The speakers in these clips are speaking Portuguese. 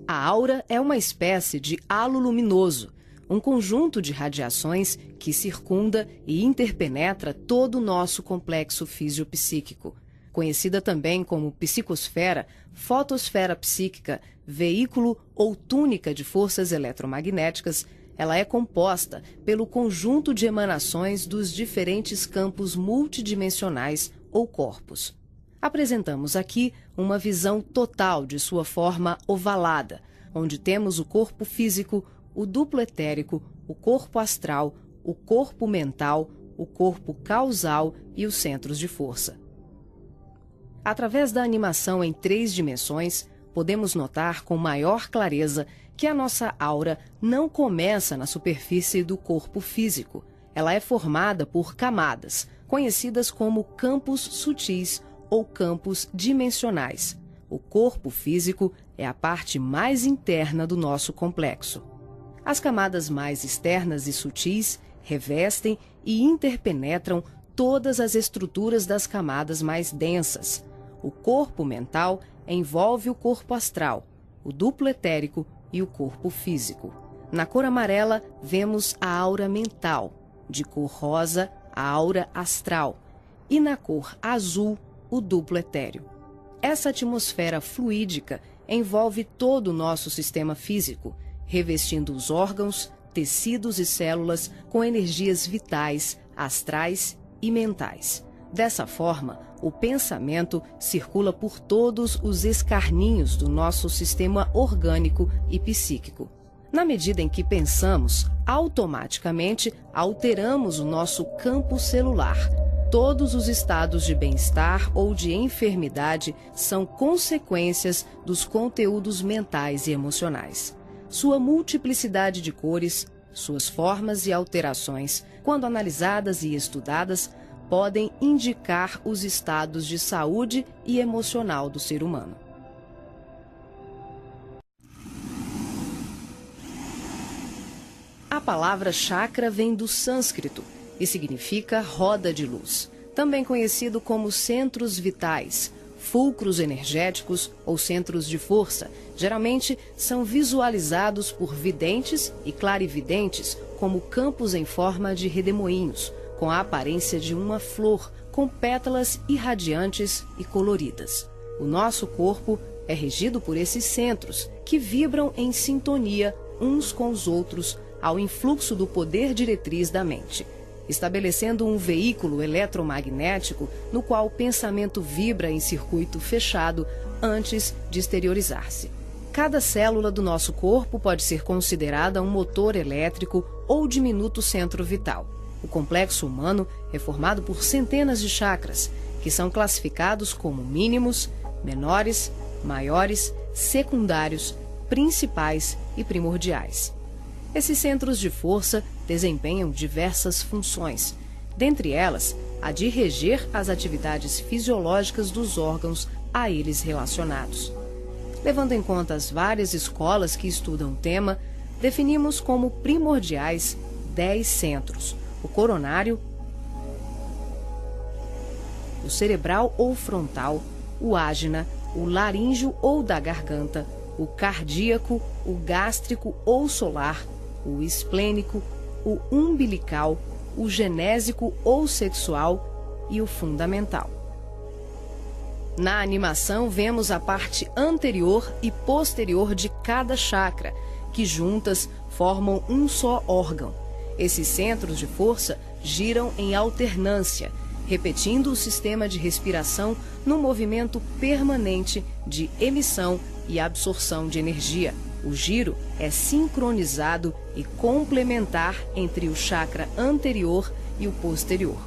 A aura é uma espécie de halo luminoso, um conjunto de radiações que circunda e interpenetra todo o nosso complexo fisiopsíquico. Conhecida também como psicosfera, fotosfera psíquica, veículo ou túnica de forças eletromagnéticas, ela é composta pelo conjunto de emanações dos diferentes campos multidimensionais ou corpos. Apresentamos aqui uma visão total de sua forma ovalada, onde temos o corpo físico, o duplo etérico, o corpo astral, o corpo mental, o corpo causal e os centros de força. Através da animação em 3 dimensões, podemos notar com maior clareza que a nossa aura não começa na superfície do corpo físico. Ela é formada por camadas, conhecidas como campos sutis ou campos dimensionais. O corpo físico é a parte mais interna do nosso complexo. As camadas mais externas e sutis revestem e interpenetram todas as estruturas das camadas mais densas. O corpo mental envolve o corpo astral, o duplo etérico e o corpo físico. Na cor amarela, vemos a aura mental, de cor rosa, a aura astral, e na cor azul, o duplo etéreo. Essa atmosfera fluídica envolve todo o nosso sistema físico, revestindo os órgãos, tecidos e células com energias vitais, astrais e mentais. Dessa forma, o pensamento circula por todos os escarninhos do nosso sistema orgânico e psíquico. Na medida em que pensamos, automaticamente alteramos o nosso campo celular. Todos os estados de bem-estar ou de enfermidade são consequências dos conteúdos mentais e emocionais. Sua multiplicidade de cores, suas formas e alterações, quando analisadas e estudadas, podem indicar os estados de saúde e emocional do ser humano. A palavra chakra vem do sânscrito e significa roda de luz, também conhecido como centros vitais, fulcros energéticos ou centros de força. Geralmente são visualizados por videntes e clarividentes como campos em forma de redemoinhos, com a aparência de uma flor, com pétalas irradiantes e coloridas. O nosso corpo é regido por esses centros, que vibram em sintonia uns com os outros ao influxo do poder diretriz da mente, estabelecendo um veículo eletromagnético no qual o pensamento vibra em circuito fechado antes de exteriorizar-se. Cada célula do nosso corpo pode ser considerada um motor elétrico ou diminuto centro vital. O complexo humano é formado por centenas de chakras, que são classificados como mínimos, menores, maiores, secundários, principais e primordiais. Esses centros de força desempenham diversas funções, dentre elas a de reger as atividades fisiológicas dos órgãos a eles relacionados. Levando em conta as várias escolas que estudam o tema, definimos como primordiais 10 centros: o coronário, o cerebral ou frontal, o ágina, o laríngeo ou da garganta, o cardíaco, o gástrico ou solar, o esplênico, o umbilical, o genésico ou sexual e o fundamental. Na animação, vemos a parte anterior e posterior de cada chakra, que juntas formam um só órgão. Esses centros de força giram em alternância, repetindo o sistema de respiração num movimento permanente de emissão e absorção de energia. O giro é sincronizado e complementar entre o chakra anterior e o posterior.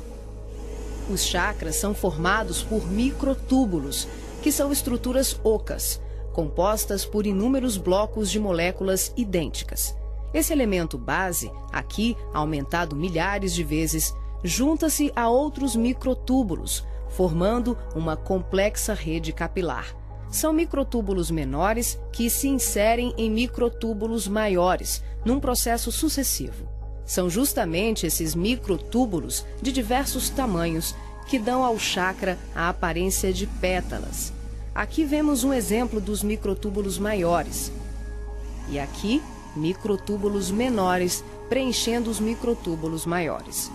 Os chakras são formados por microtúbulos, que são estruturas ocas, compostas por inúmeros blocos de moléculas idênticas. Esse elemento base, aqui aumentado milhares de vezes, junta-se a outros microtúbulos, formando uma complexa rede capilar. São microtúbulos menores que se inserem em microtúbulos maiores, num processo sucessivo. São justamente esses microtúbulos de diversos tamanhos que dão ao chakra a aparência de pétalas. Aqui vemos um exemplo dos microtúbulos maiores. e aqui microtúbulos menores preenchendo os microtúbulos maiores.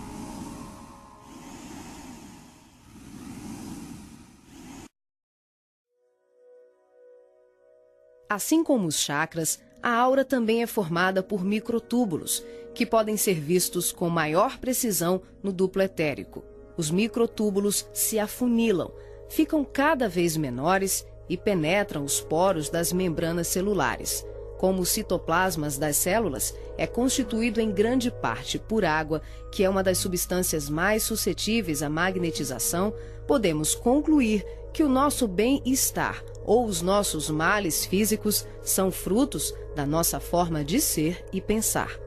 Assim como os chakras, a aura também é formada por microtúbulos, que podem ser vistos com maior precisão no duplo etérico. Os microtúbulos se afunilam, ficam cada vez menores e penetram os poros das membranas celulares. Como os citoplasmas das células é constituído em grande parte por água, que é uma das substâncias mais suscetíveis à magnetização, podemos concluir que o nosso bem-estar ou os nossos males físicos são frutos da nossa forma de ser e pensar.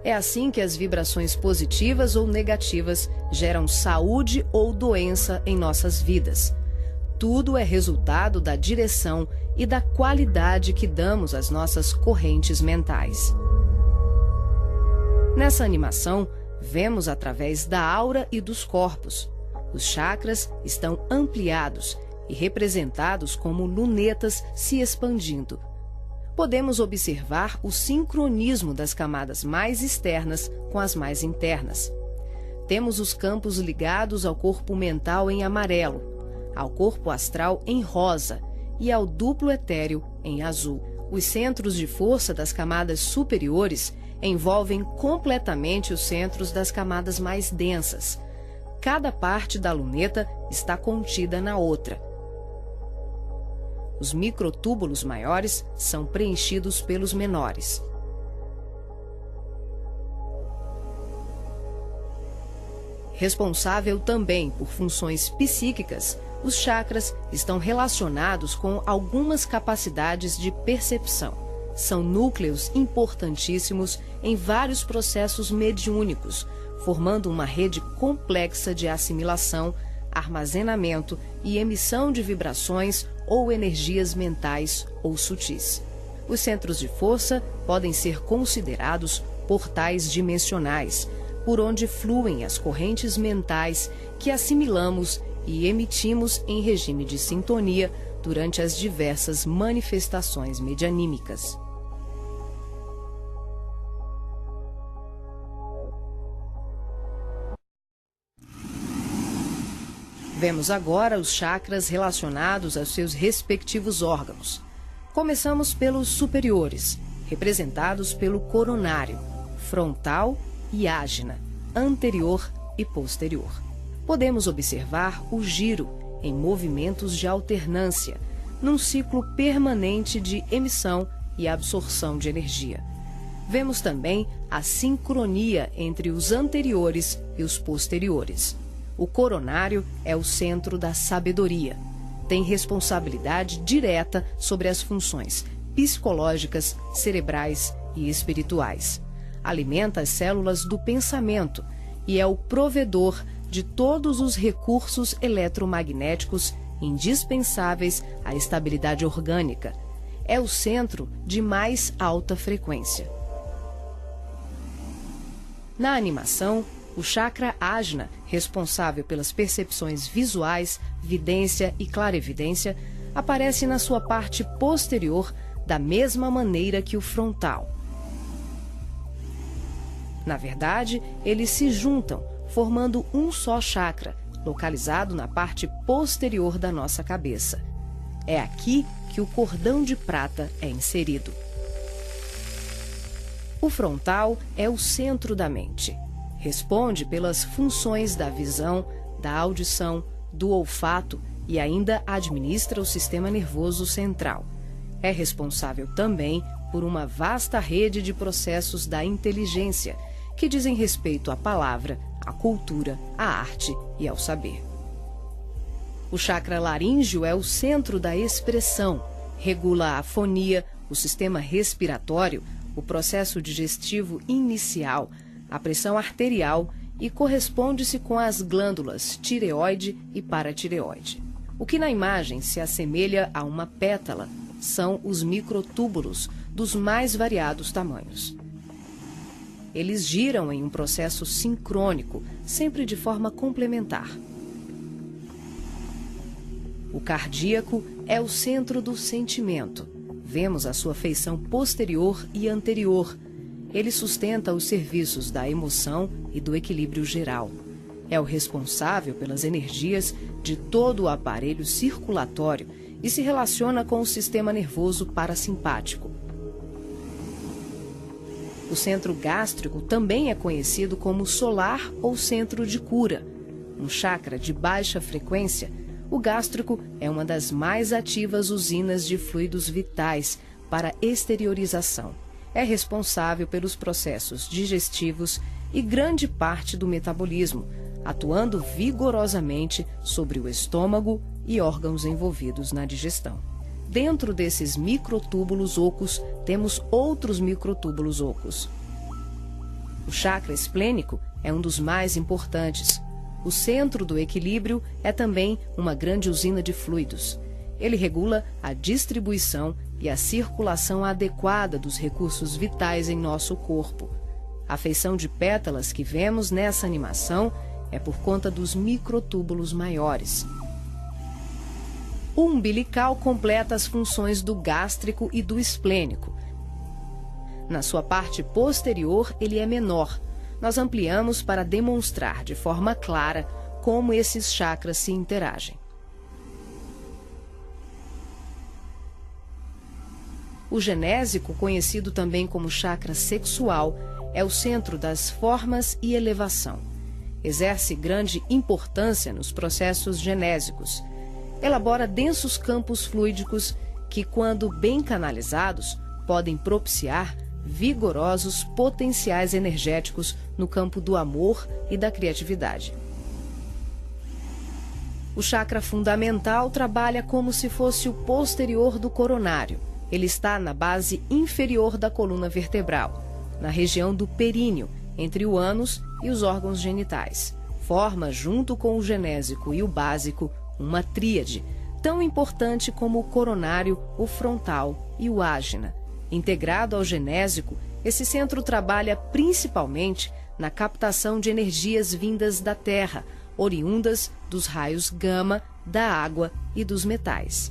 É assim que as vibrações positivas ou negativas geram saúde ou doença em nossas vidas. Tudo é resultado da direção e da qualidade que damos às nossas correntes mentais. Nessa animação, vemos através da aura e dos corpos. Os chakras estão ampliados e representados como lunetas se expandindo. Podemos observar o sincronismo das camadas mais externas com as mais internas. Temos os campos ligados ao corpo mental em amarelo, ao corpo astral em rosa e ao duplo etéreo em azul. Os centros de força das camadas superiores envolvem completamente os centros das camadas mais densas. Cada parte da luneta está contida na outra. Os microtúbulos maiores são preenchidos pelos menores. Responsável também por funções psíquicas, os chakras estão relacionados com algumas capacidades de percepção. São núcleos importantíssimos em vários processos mediúnicos, formando uma rede complexa de assimilação, armazenamento e emissão de vibrações ou energias mentais ou sutis. Os centros de força podem ser considerados portais dimensionais, por onde fluem as correntes mentais que assimilamos e emitimos em regime de sintonia durante as diversas manifestações medianímicas. Vemos agora os chakras relacionados aos seus respectivos órgãos. Começamos pelos superiores, representados pelo coronário, frontal e ágina, anterior e posterior. Podemos observar o giro em movimentos de alternância, num ciclo permanente de emissão e absorção de energia. Vemos também a sincronia entre os anteriores e os posteriores. O coronário é o centro da sabedoria. Tem responsabilidade direta sobre as funções psicológicas, cerebrais e espirituais. Alimenta as células do pensamento e é o provedor de todos os recursos eletromagnéticos indispensáveis à estabilidade orgânica. É o centro de mais alta frequência. Na animação, o chakra ágina, responsável pelas percepções visuais, vidência e clarevidência, aparece na sua parte posterior da mesma maneira que o frontal. Na verdade, eles se juntam, formando um só chakra, localizado na parte posterior da nossa cabeça. É aqui que o cordão de prata é inserido. O frontal é o centro da mente. Responde pelas funções da visão, da audição, do olfato e ainda administra o sistema nervoso central. É responsável também por uma vasta rede de processos da inteligência, que dizem respeito à palavra, à cultura, à arte e ao saber. O chakra laríngeo é o centro da expressão, regula a fonia, o sistema respiratório, o processo digestivo inicial, a pressão arterial e corresponde-se com as glândulas tireoide e paratireoide. O que na imagem se assemelha a uma pétala são os microtúbulos dos mais variados tamanhos. Eles giram em um processo sincrônico, sempre de forma complementar. O cardíaco é o centro do sentimento, vemos a sua feição posterior e anterior. Ele sustenta os serviços da emoção e do equilíbrio geral. É o responsável pelas energias de todo o aparelho circulatório e se relaciona com o sistema nervoso parasimpático. O centro gástrico também é conhecido como solar ou centro de cura. Um chakra de baixa frequência, o gástrico é uma das mais ativas usinas de fluidos vitais para exteriorização. É responsável pelos processos digestivos e grande parte do metabolismo, atuando vigorosamente sobre o estômago e órgãos envolvidos na digestão. Dentro desses microtúbulos ocos, temos outros microtúbulos ocos. O chakra esplênico é um dos mais importantes. O centro do equilíbrio é também uma grande usina de fluidos. Ele regula a distribuição e a circulação adequada dos recursos vitais em nosso corpo. A feição de pétalas que vemos nessa animação é por conta dos microtúbulos maiores. O umbilical completa as funções do gástrico e do esplênico. Na sua parte posterior, ele é menor. Nós ampliamos para demonstrar de forma clara como esses chakras se interagem. O genésico, conhecido também como chakra sexual, é o centro das formas e elevação. Exerce grande importância nos processos genésicos. Elabora densos campos fluídicos que, quando bem canalizados, podem propiciar vigorosos potenciais energéticos no campo do amor e da criatividade. O chakra fundamental trabalha como se fosse o posterior do coronário. Ele está na base inferior da coluna vertebral, na região do períneo, entre o ânus e os órgãos genitais. Forma, junto com o genésico e o básico, uma tríade, tão importante como o coronário, o frontal e o ágina. Integrado ao genésico, esse centro trabalha principalmente na captação de energias vindas da Terra, oriundas dos raios gama, da água e dos metais.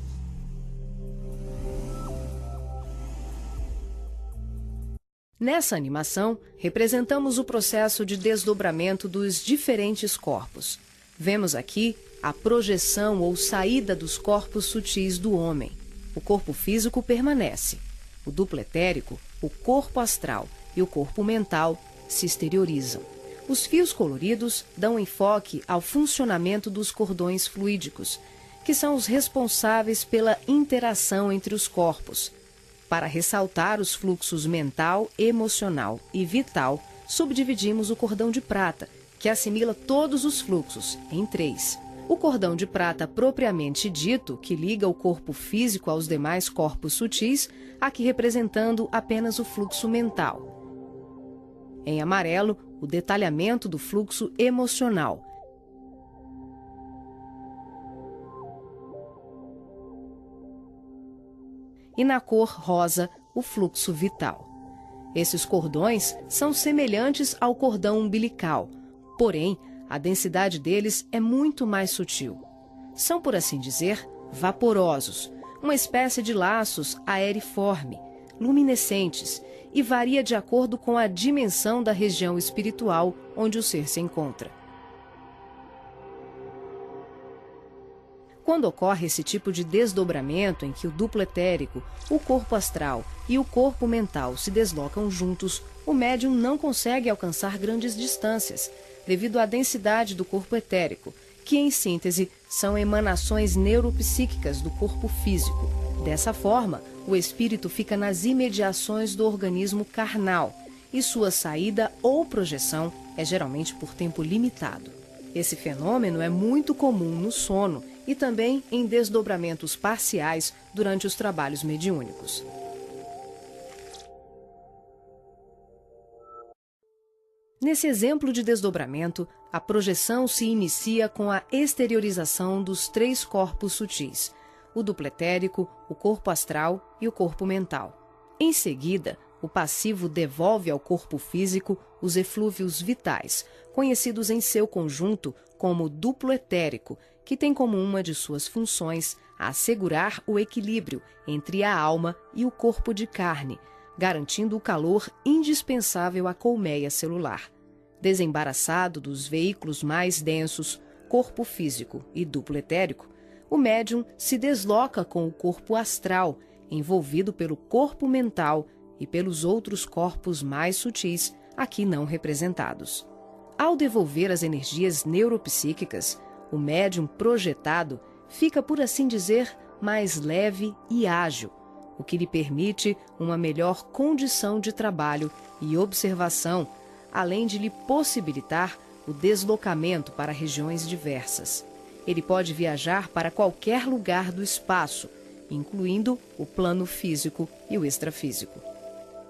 Nessa animação, representamos o processo de desdobramento dos diferentes corpos. Vemos aqui a projeção ou saída dos corpos sutis do homem. O corpo físico permanece. O duplo etérico, o corpo astral e o corpo mental se exteriorizam. Os fios coloridos dão enfoque ao funcionamento dos cordões fluídicos, que são os responsáveis pela interação entre os corpos. Para ressaltar os fluxos mental, emocional e vital, subdividimos o cordão de prata, que assimila todos os fluxos, em 3. O cordão de prata propriamente dito, que liga o corpo físico aos demais corpos sutis, aqui representando apenas o fluxo mental. Em amarelo, o detalhamento do fluxo emocional. E na cor rosa, o fluxo vital. Esses cordões são semelhantes ao cordão umbilical, porém, a densidade deles é muito mais sutil. São, por assim dizer, vaporosos, uma espécie de laços aeriforme, luminescentes, e varia de acordo com a dimensão da região espiritual onde o ser se encontra. Quando ocorre esse tipo de desdobramento em que o duplo etérico, o corpo astral e o corpo mental se deslocam juntos, o médium não consegue alcançar grandes distâncias, devido à densidade do corpo etérico, que, em síntese, são emanações neuropsíquicas do corpo físico. Dessa forma, o espírito fica nas imediações do organismo carnal, e sua saída ou projeção é geralmente por tempo limitado. Esse fenômeno é muito comum no sono e também em desdobramentos parciais durante os trabalhos mediúnicos. Nesse exemplo de desdobramento, a projeção se inicia com a exteriorização dos 3 corpos sutis, o duplo etérico, o corpo astral e o corpo mental. Em seguida, o passivo devolve ao corpo físico os eflúvios vitais, conhecidos em seu conjunto como duplo etérico, que tem como uma de suas funções a assegurar o equilíbrio entre a alma e o corpo de carne, garantindo o calor indispensável à colmeia celular. Desembaraçado dos veículos mais densos, corpo físico e duplo etérico, o médium se desloca com o corpo astral, envolvido pelo corpo mental e pelos outros corpos mais sutis, aqui não representados. Ao devolver as energias neuropsíquicas, o médium projetado fica, por assim dizer, mais leve e ágil, o que lhe permite uma melhor condição de trabalho e observação, além de lhe possibilitar o deslocamento para regiões diversas. Ele pode viajar para qualquer lugar do espaço, incluindo o plano físico e o extrafísico.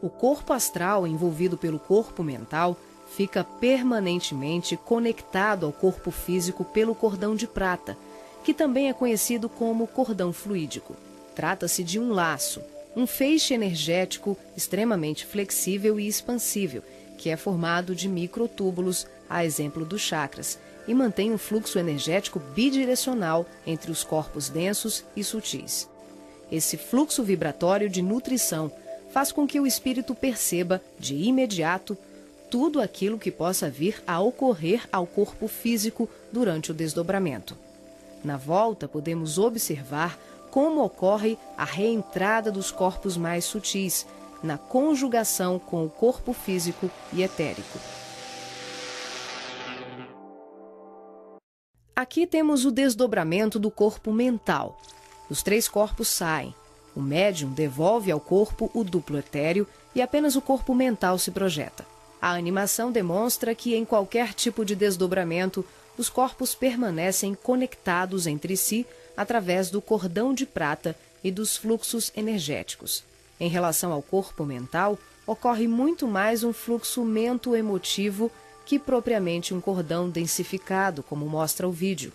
O corpo astral, envolvido pelo corpo mental, fica permanentemente conectado ao corpo físico pelo cordão de prata, que também é conhecido como cordão fluídico. Trata-se de um laço, um feixe energético extremamente flexível e expansível, que é formado de microtúbulos, a exemplo dos chakras, e mantém um fluxo energético bidirecional entre os corpos densos e sutis. Esse fluxo vibratório de nutrição faz com que o espírito perceba, de imediato, tudo aquilo que possa vir a ocorrer ao corpo físico durante o desdobramento. Na volta, podemos observar como ocorre a reentrada dos corpos mais sutis, na conjugação com o corpo físico e etérico. Aqui temos o desdobramento do corpo mental. Os 3 corpos saem. O médium devolve ao corpo o duplo etéreo e apenas o corpo mental se projeta. A animação demonstra que, em qualquer tipo de desdobramento, os corpos permanecem conectados entre si através do cordão de prata e dos fluxos energéticos. Em relação ao corpo mental, ocorre muito mais um fluxo mento-emotivo que propriamente um cordão densificado, como mostra o vídeo.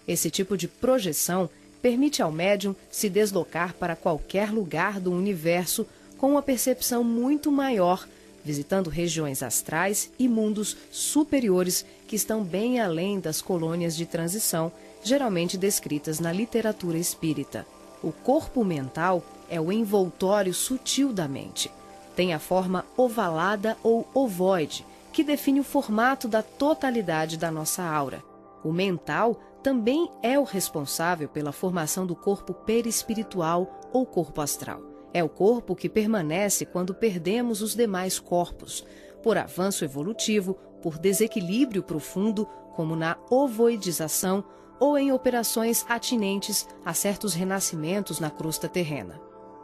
Esse tipo de projeção permite ao médium se deslocar para qualquer lugar do universo com uma percepção muito maior, visitando regiões astrais e mundos superiores que estão bem além das colônias de transição, geralmente descritas na literatura espírita. O corpo mental é o envoltório sutil da mente. Tem a forma ovalada ou ovoide, que define o formato da totalidade da nossa aura. O mental também é o responsável pela formação do corpo perispiritual ou corpo astral. É o corpo que permanece quando perdemos os demais corpos, por avanço evolutivo, por desequilíbrio profundo, como na ovoidização, ou em operações atinentes a certos renascimentos na crosta terrena.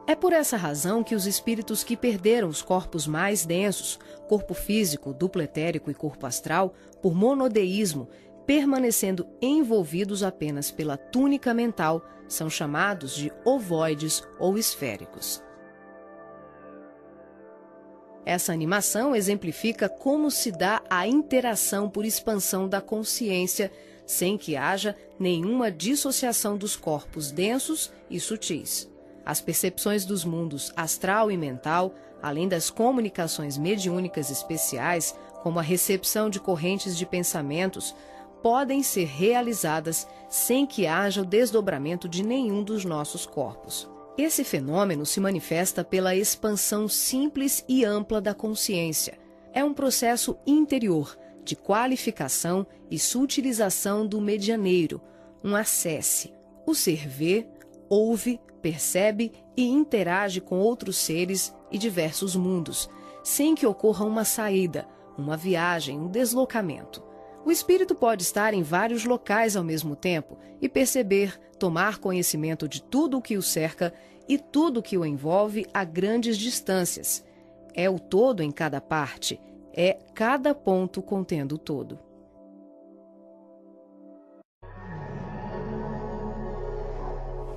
É por essa razão que os espíritos que perderam os corpos mais densos, corpo físico, duplo etérico e corpo astral, por monodeísmo, permanecendo envolvidos apenas pela túnica mental, são chamados de ovoides ou esféricos. Essa animação exemplifica como se dá a interação por expansão da consciência, sem que haja nenhuma dissociação dos corpos densos e sutis. As percepções dos mundos astral e mental, além das comunicações mediúnicas especiais, como a recepção de correntes de pensamentos, podem ser realizadas sem que haja o desdobramento de nenhum dos nossos corpos. Esse fenômeno se manifesta pela expansão simples e ampla da consciência. É um processo interior de qualificação e sutilização do medianeiro, um acesse. O ser vê, ouve, percebe e interage com outros seres e diversos mundos, sem que ocorra uma saída, uma viagem, um deslocamento. O espírito pode estar em vários locais ao mesmo tempo e perceber, tomar conhecimento de tudo o que o cerca e tudo o que o envolve a grandes distâncias. É o todo em cada parte, é cada ponto contendo o todo.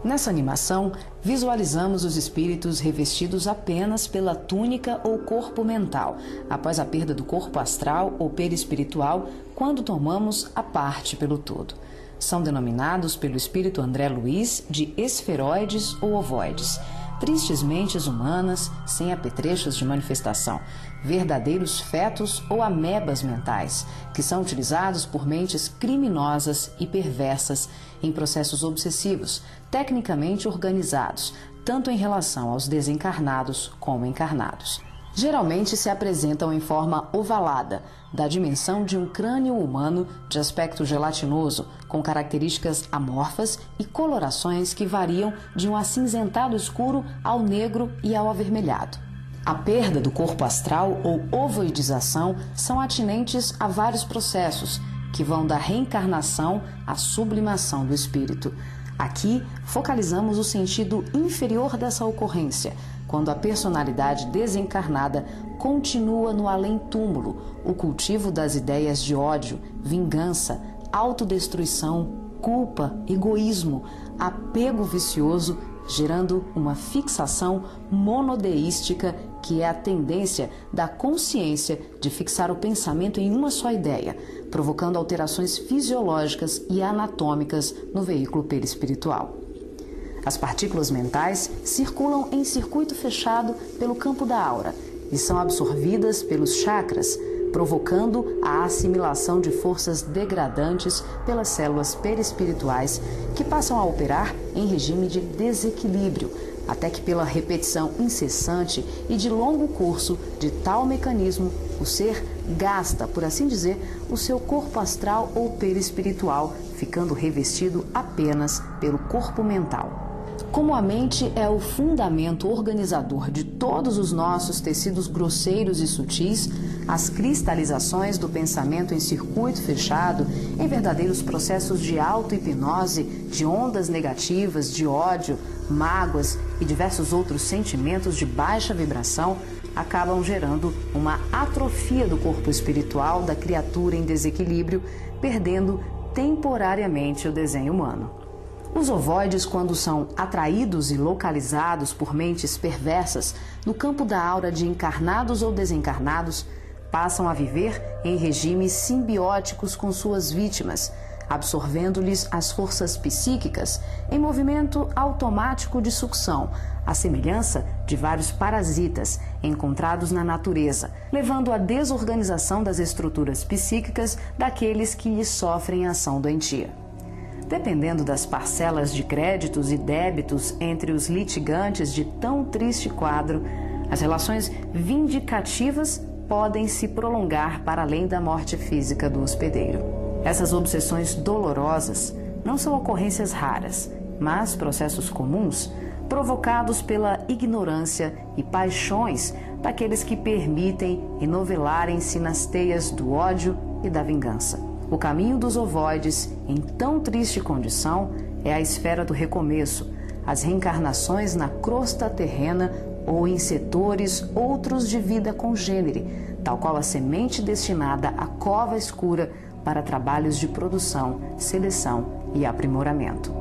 Nessa animação, visualizamos os espíritos revestidos apenas pela túnica ou corpo mental, após a perda do corpo astral ou perispiritual, quando tomamos a parte pelo todo. São denominados pelo espírito André Luiz de esferoides ou ovoides. tristes mentes humanas sem apetrechos de manifestação, verdadeiros fetos ou amebas mentais, que são utilizados por mentes criminosas e perversas em processos obsessivos, tecnicamente organizados, tanto em relação aos desencarnados como encarnados. Geralmente se apresentam em forma ovalada, da dimensão de um crânio humano de aspecto gelatinoso, com características amorfas e colorações que variam de um acinzentado escuro ao negro e ao avermelhado. A perda do corpo astral ou ovoidização são atinentes a vários processos, que vão da reencarnação à sublimação do espírito. Aqui, focalizamos o sentido inferior dessa ocorrência, quando a personalidade desencarnada continua no além-túmulo, o cultivo das ideias de ódio, vingança, autodestruição, culpa, egoísmo, apego vicioso, gerando uma fixação monodeística, que é a tendência da consciência de fixar o pensamento em uma só ideia, provocando alterações fisiológicas e anatômicas no veículo perispiritual. As partículas mentais circulam em circuito fechado pelo campo da aura e são absorvidas pelos chakras, provocando a assimilação de forças degradantes pelas células perispirituais, que passam a operar em regime de desequilíbrio, até que pela repetição incessante e de longo curso de tal mecanismo, o ser gasta, por assim dizer, o seu corpo astral ou perispiritual, ficando revestido apenas pelo corpo mental. Como a mente é o fundamento organizador de todos os nossos tecidos grosseiros e sutis, as cristalizações do pensamento em circuito fechado, em verdadeiros processos de auto-hipnose, de ondas negativas, de ódio, mágoas e diversos outros sentimentos de baixa vibração, acabam gerando uma atrofia do corpo espiritual da criatura em desequilíbrio, perdendo temporariamente o desenho humano. Os ovoides, quando são atraídos e localizados por mentes perversas no campo da aura de encarnados ou desencarnados, passam a viver em regimes simbióticos com suas vítimas, absorvendo-lhes as forças psíquicas em movimento automático de sucção, à semelhança de vários parasitas encontrados na natureza, levando à desorganização das estruturas psíquicas daqueles que lhes sofrem ação doentia. Dependendo das parcelas de créditos e débitos entre os litigantes de tão triste quadro, as relações vindicativas podem se prolongar para além da morte física do hospedeiro. Essas obsessões dolorosas não são ocorrências raras, mas processos comuns provocados pela ignorância e paixões daqueles que permitem enovelarem-se nas teias do ódio e da vingança. O caminho dos ovoides, em tão triste condição, é a esfera do recomeço, as reencarnações na crosta terrena ou em setores outros de vida congênere, tal qual a semente destinada à cova escura para trabalhos de produção, seleção e aprimoramento.